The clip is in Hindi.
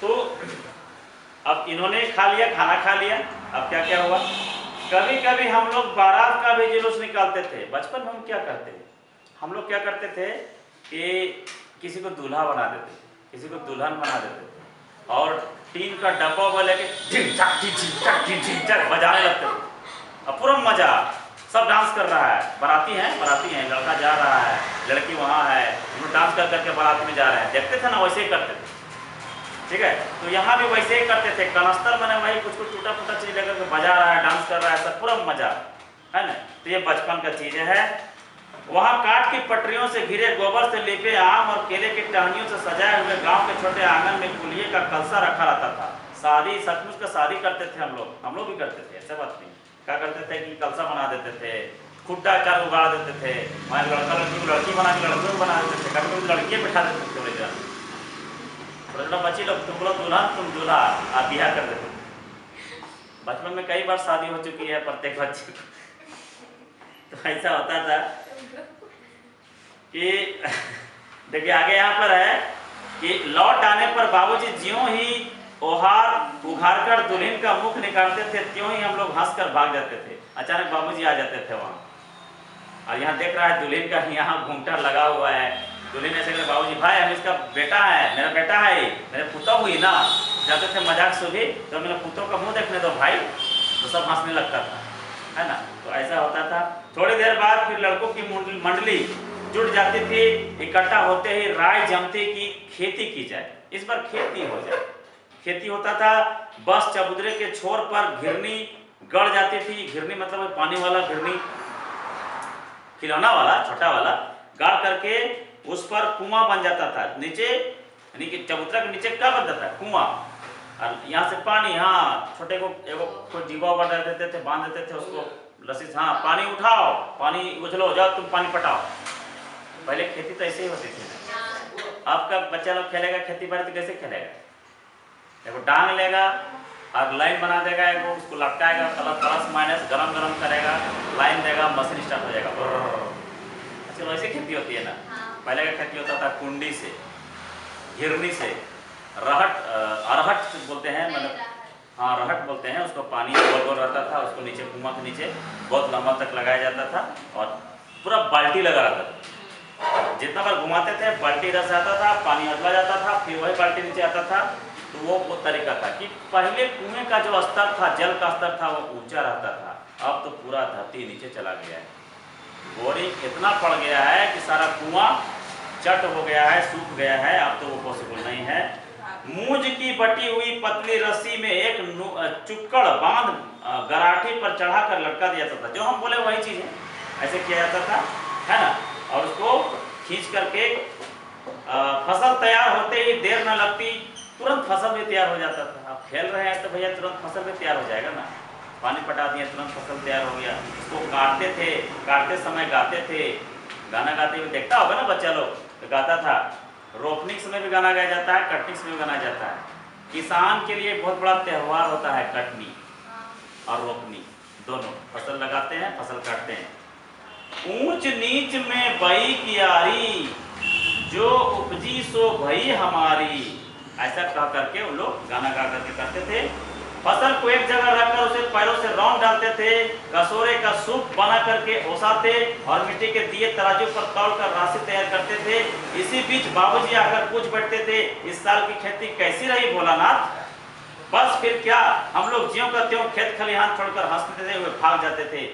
तो अब इन्होंने खा लिया, खाना खा लिया, अब क्या क्या हुआ, कभी कभी हम लोग बारात का भी जुलूस निकालते थे। बचपन में हम क्या करते थे, हम लोग क्या करते थे कि किसी को दूल्हा बना देते थे, किसी को दुल्हन बना देते थे और टीन का डब्बा वो लेके झिक झक बजाने लगते थे। अब पूरा मजा, सब डांस कर रहा है, बराती है, लड़का जा रहा है, लड़की वहाँ है, हम डांस कर करके बारात में जा रहे हैं। देखते थे ना, वैसे ही करते थे, ठीक है। तो यहाँ भी वैसे ही करते थे, कनस्तर मैंने वही कुछ कुछ टूटा फूटा चीज लेकर के बजा रहा है, डांस कर रहा है, सब पूरा मजा है ना। तो ये बचपन का चीजें है। वहाँ काठ की पटरियों से घिरे, गोबर से लिपे, आम और केले की टहनियों से सजाए हुए गांव के छोटे आंगन में कुलिये का कलसा रखा रहता था। शादी, सचमुच का शादी करते थे हम लोग भी करते थे, ऐसा बात नहीं। क्या करते थे कि कलसा बना देते थे, खुट्टा चार उगाड़ देते थे, हमारे लड़का लड़की को लड़की बना के लड़के को बना देते थे, कभी कभी लड़कियाँ बैठा देते थे, थोड़ी देर छोटा बच्ची लोग, तुम लोग दुल्हन तुम दूल्हा, आप बिहा कर देते। बचपन में कई बार शादी हो चुकी है प्रत्येक बच्चे को। तो ऐसा होता था कि देखिए आगे यहाँ पर है कि लौट आने पर बाबूजी ज्यों ही ओहार उघार कर दुल्हन का मुख निकालते थे, त्यों ही हम लोग हंसकर भाग जाते थे। अचानक बाबूजी आ जाते थे वहाँ, और यहाँ देख रहा है दुल्हन का यहाँ घूंघटा लगा हुआ है। दुल्हन ऐसे करे, बाबूजी भाई हम इसका बेटा है, मेरा बेटा है, मेरे पुतौ हुई ना। जाते थे मजाक से भी, तो मेरे पुतौ का मुंह देखने दो भाई, तो सब हंसने लगता था, है ना। तो ऐसा होता था। थोड़ी देर बाद फिर लड़कों की मंडली जुट जाती थी, इकट्ठा होते ही राय जमती कि खेती की जाए, इस बार खेती हो जाए। खेती होता था, बस चबूतरे के छोर पर घिरनी गड़ जाती थी। घिरनी मतलब पानी वाला घिरनी, खिलौना वाला छोटा वाला, गाड़ करके उस पर कुआं बन जाता था नीचे, यानी कि चबूतरा के नीचे क्या बनता था, कुआं, और यहाँ से पानी, हाँ छोटे को एगो कोई डिब्बा बना देते थे, बांध देते थे उसको रस्सी, हाँ पानी उठाओ, पानी उछलो, जाओ तुम पानी पटाओ। पहले खेती तो ऐसे ही होती थी। आपका बच्चा लोग खेलेगा खेती बाड़ी तो कैसे खेलेगा, देखो डांग लेगा और लाइन बना देगा, एगो उसको लटकाएगा, प्लस माइनस गरम गरम करेगा, लाइन देगा, मशीन स्टार्ट हो जाएगा। चलो ऐसे खेती होती है ना। पहले का खेती होता था कुंडी से, घिरनी से, अरहट बोलते हैं, मतलब हाँ रहट बोलते हैं उसको। पानी गोल गोल रहता था, उसको नीचे कुआं के नीचे बहुत लंबा तक लगाया जाता था और पूरा बाल्टी लगा रहता था। जितना बार घुमाते थे बाल्टी इधर से आता था, पानी अदला जाता था, फिर वही बाल्टी नीचे आता था। तो वो तरीका था कि पहले कुएं का जो स्तर था, जल का स्तर था, वो ऊंचा रहता था। अब तो पूरा धरती नीचे चला गया है, बोरिंग इतना पड़ गया है कि सारा कुआं चट हो गया है, सूख गया है। अब तो वो पॉसिबल नहीं है। मूंज की बटी हुई पतली रस्सी में एक चुक्कड़ बांध गराठी पर चढ़ा कर लटका दिया जाता था। जो हम बोले वही चीज है, ऐसे किया जाता था, है ना। और उसको खींच करके फसल तैयार होते ही देर न लगती, तुरंत फसल भी तैयार हो जाता था। आप खेल रहे हैं तो भैया तुरंत फसल भी तैयार हो जाएगा ना, पानी पटा दिया तुरंत फसल तैयार हो गया। उसको काटते थे, काटते समय गाते थे, गाना गाते हुए देखता होगा ना बच्चा लोग, तो गाता था। रोपनी के समय भी गाना गाया जाता है, कटनी के समय भी गाना जाता है। किसान के लिए बहुत बड़ा त्यौहार होता है कटनी और रोपनी, दोनों फसल लगाते हैं, फसल काटते हैं। ऊंच नीच में बई कियारी, जो उपजी सो भई हमारी, ऐसा कह करके उन लोग गाना गा करके करते थे। फसल को एक जगह रखकर उसे पैरों से रौंद डालते थे, कसोरे का सूप बना करके ओसाते और मिट्टी के दिए तराजू पर तौल कर राशि तैयार करते थे। इसी बीच बाबूजी आकर पूछ बैठते थे, इस साल की खेती कैसी रही भोलानाथ। बस फिर क्या, हम लोग ज्यों का त्यों खेत खलिहान छोड़कर हंसते थे, वे भाग जाते थे।